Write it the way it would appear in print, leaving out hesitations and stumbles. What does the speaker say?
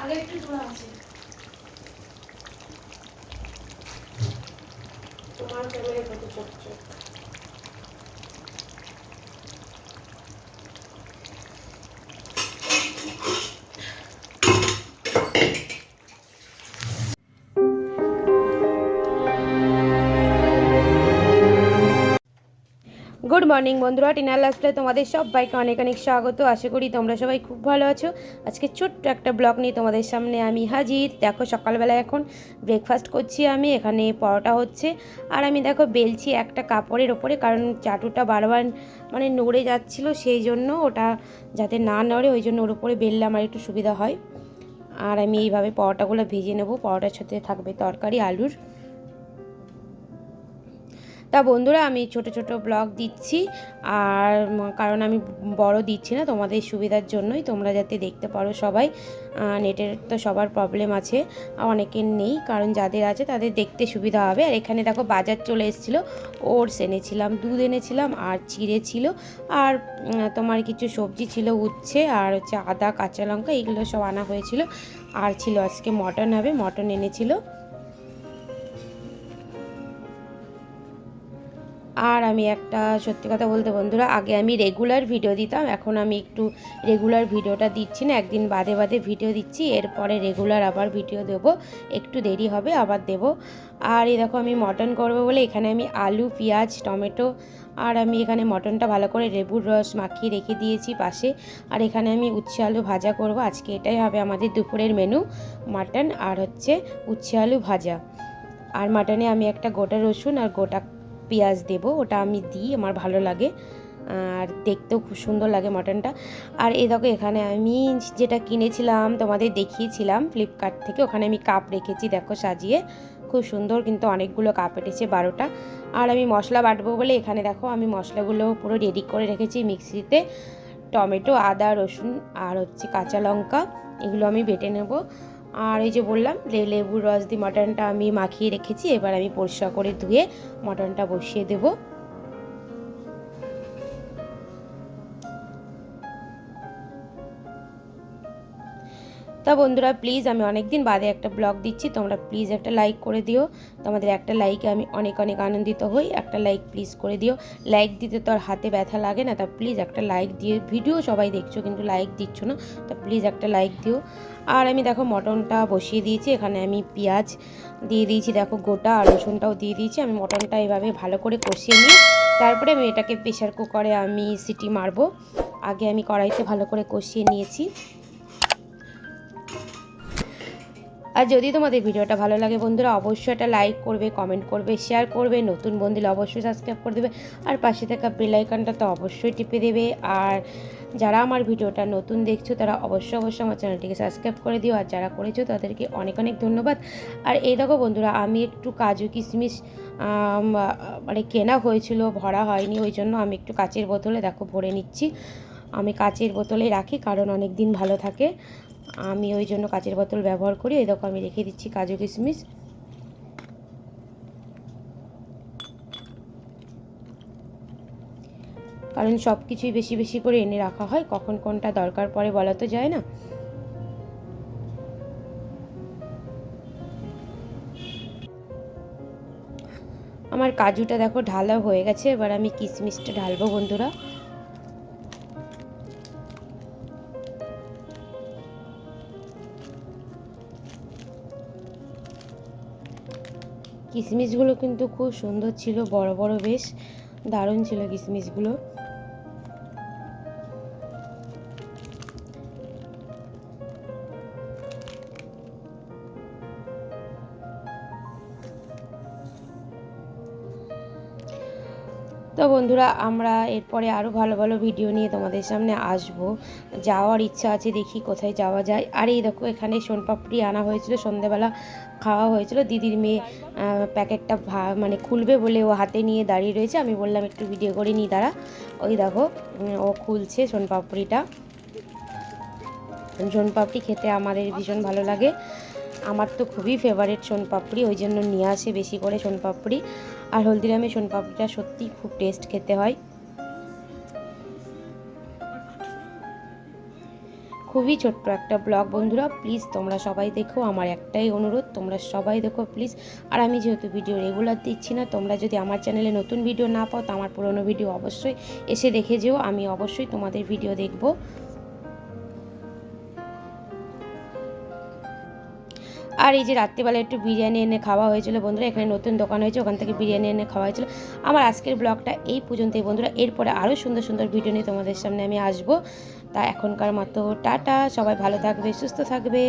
আগে একটু ধোয়া আছে তোমার ক্যামেরা কত চকচক। গুড মর্নিং বন্ধুরা, টিনার লাইফস্টাইলে তোমাদের সবাইকে অনেক অনেক স্বাগত। আশা করি তোমরা সবাই খুব ভালো আছো। আজকে ছোট্ট একটা ব্লগ নিয়ে তোমাদের সামনে আমি হাজির। দেখো সকালবেলা এখন ব্রেকফাস্ট করছি আমি, এখানে পরোটা হচ্ছে আর আমি দেখো বেলছি একটা কাপড়ের ওপরে, কারণ চাটুটা বারবার মানে নড়ে যাচ্ছিলো, সেই জন্য ওটা যাতে না নড়ে ওই জন্য ওর উপরে বেললে আমার একটু সুবিধা হয়। আর আমি এইভাবে পরোটাগুলো ভেজে নেবো। পরোটার সাথে থাকবে তরকারি আলুর। তা বন্ধুরা, আমি ছোট ছোট ব্লগ দিচ্ছি, আর কারণ আমি বড় দিচ্ছি না, তোমাদের সুবিধার জন্যই, তোমরা যাতে দেখতে পারো সবাই। নেটের তো সবার প্রবলেম আছে, অনেকের নেই, কারণ যাদের আছে তাদের দেখতে সুবিধা হবে। আর এখানে দেখো বাজার চলে এসেছিলো, ওটস এনেছিলাম, দুধ এনেছিলাম আর চিড়ে ছিল, আর তোমার কিছু সবজি ছিল, উচ্ছে আর হচ্ছে আদা কাঁচা লঙ্কা, এগুলো সব আনা হয়েছিল। আর ছিল আজকে মটন হবে, মটন এনেছিল। আর আমি একটা সত্যি কথা বলতে বন্ধুরা, আগে আমি রেগুলার ভিডিও দিতাম, এখন আমি একটু রেগুলার ভিডিওটা দিচ্ছি না, একদিন বাদে বাদে ভিডিও দিচ্ছি। এরপরে রেগুলার আবার ভিডিও দেব, একটু দেরি হবে আবার দেব। আর এই দেখো আমি মটন করবো বলে এখানে আমি আলু পেঁয়াজ টমেটো আর আমি এখানে মটনটা ভালো করে লেবুর রস মাখিয়ে রেখে দিয়েছি পাশে। আর এখানে আমি উচ্ছে আলু ভাজা করব, আজকে এটাই হবে আমাদের দুপুরের মেনু, মাটন আর হচ্ছে উচ্ছে আলু ভাজা। আর মাটনে আমি একটা গোটা রসুন আর গোটা পেঁয়াজ দেবো, ওটা আমি দিই, আমার ভালো লাগে আর দেখতেও খুব সুন্দর লাগে মটনটা। আর এই দেখো এখানে আমি যেটা কিনেছিলাম তোমাদের দেখিয়েছিলাম ফ্লিপকার্ট থেকে, ওখানে আমি কাপ রেখেছি দেখো সাজিয়ে, খুব সুন্দর, কিন্তু অনেকগুলো কাপ এটেছে 12টা। আর আমি মশলা বাটবো বলে এখানে দেখো আমি মশলাগুলো পুরো রেডি করে রেখেছি মিক্সিতে, টমেটো আদা রসুন আর হচ্ছে কাঁচা লঙ্কা, এগুলো আমি বেটে নেব। আর এই যে বললাম লেবুর রস দিয়ে মটনটা আমি মাখিয়ে রেখেছি, এবার আমি পরিষ্কার করে ধুয়ে মটনটা বসিয়ে দেব। তা বন্ধুরা প্লিজ, আমি অনেক দিন বাদে একটা ব্লগ দিচ্ছি, তোমরা প্লিজ একটা লাইক করে দিও, তোমাদের একটা লাইকে আমি অনেক অনেক আনন্দিত হই, একটা লাইক প্লিজ করে দিও। লাইক দিতে তো আর হাতে ব্যথা লাগে না, তা প্লিজ একটা লাইক দিয়ে, ভিডিও সবাই দেখছো কিন্তু লাইক দিচ্ছ না, তা প্লিজ একটা লাইক দিও। আর আমি দেখো মটনটা বসিয়ে দিয়েছি, এখানে আমি পেঁয়াজ দিয়ে দিয়েছি দেখো গোটা, আর রসুনটাও দিয়ে দিয়েছি। আমি মটনটা এভাবে ভালো করে কষিয়ে নিই, তারপরে আমি এটাকে প্রেশার কুকারে আমি সিটি মারবো। আগে আমি কড়াইতে ভালো করে কষিয়ে নিয়েছি। আর যদি তোমাদের ভিডিওটা ভালো লাগে বন্ধুরা, অবশ্যই একটা লাইক করবে, কমেন্ট করবে, শেয়ার করবে, নতুন বন্ধুরা অবশ্যই সাবস্ক্রাইব করে দেবে, আর পাশে থাকা বেল আইকনটা তো অবশ্যই টিপে দেবে। আর যারা আমার ভিডিওটা নতুন দেখছো তারা অবশ্যই আমার চ্যানেলটিকে সাবস্ক্রাইব করে দিও, আর যারা করেছো তাদেরকে অনেক অনেক ধন্যবাদ। আর এই দেখো বন্ধুরা, আমি একটু কাজু কিশমিশ মানে কেনা হয়েছিল, ভরা হয়নি, ওই জন্য আমি একটু কাচের বোতলে দেখো ভরে নিচ্ছি। আমি কাচের বোতলে রাখি কারণ অনেক দিন ভালো থাকে, আমি ওই জন্য কাচের বোতল ব্যবহার করি। এই দেখো আমি রেখে দিচ্ছি কাজু কিশমিশ। কারণ সব কিছুই বেশি বেশি করে এনে রাখা হয়, কখন কোনটা দরকার পড়ে বলা তো যায় না। আমার কাজুটা দেখো ঢালা হয়ে গেছে, এবার আমি কিশমিশটা ঢালবো বন্ধুরা। কিশমিশগুলো কিন্তু খুব সুন্দর ছিল, বড় বড়, বেশ দারুণ ছিল কিশমিশগুলো। তো বন্ধুরা, আমরা এরপরে আরও ভালো ভালো ভিডিও নিয়ে তোমাদের সামনে আসব, যাওয়ার ইচ্ছা আছে, দেখি কোথায় যাওয়া যায়। আর এই দেখো এখানে সোনপাপড়ি আনা হয়েছিল, সন্ধ্যেবেলা খাওয়া হয়েছিল, দিদির মেয়ে প্যাকেটটা মানে খুলবে বলে ও হাতে নিয়ে দাঁড়িয়ে রয়েছে, আমি বললাম একটু ভিডিও করে নিই দাঁড়া। ওই দেখো ও খুলছে সোনপাপড়িটা। সোনপাপড়ি খেতে আমাদের ভীষণ ভালো লাগে, আমার তো খুবই ফেভারিট সোনপাপড়ি, ওই জন্য নিয়ে আসে বেশি করে সোনপাপড়ি। আর হলদিরামে সোনপাপড়িটা সত্যি খুব টেস্ট খেতে হয়, খুবই ছোট্ট একটা ব্লগ বন্ধুরা, প্লিজ তোমরা সবাই দেখো, আমার একটাই অনুরোধ তোমরা সবাই দেখো প্লিজ। আর আমি যেহেতু ভিডিও রেগুলার দিচ্ছি না, তোমরা যদি আমার চ্যানেলে নতুন ভিডিও না পাও তো আমার পুরনো ভিডিও অবশ্যই এসে দেখে যেও, আমি অবশ্যই তোমাদের ভিডিও দেখব। আর এই যে রাত্রিবেলা একটু বিরিয়ানি এনে খাওয়া হয়েছিল বন্ধুরা, এখানে নতুন দোকান হয়েছে, ওখান থেকে বিরিয়ানি এনে খাওয়া হয়েছিল। আমার আজকের ব্লগটা এই পর্যন্তই বন্ধুরা, এরপরে আরও সুন্দর সুন্দর ভিডিও নিয়ে তোমাদের সামনে আমি আসবো। তা এখনকার মতো টাটা, সবাই ভালো থাকবে, সুস্থ থাকবে।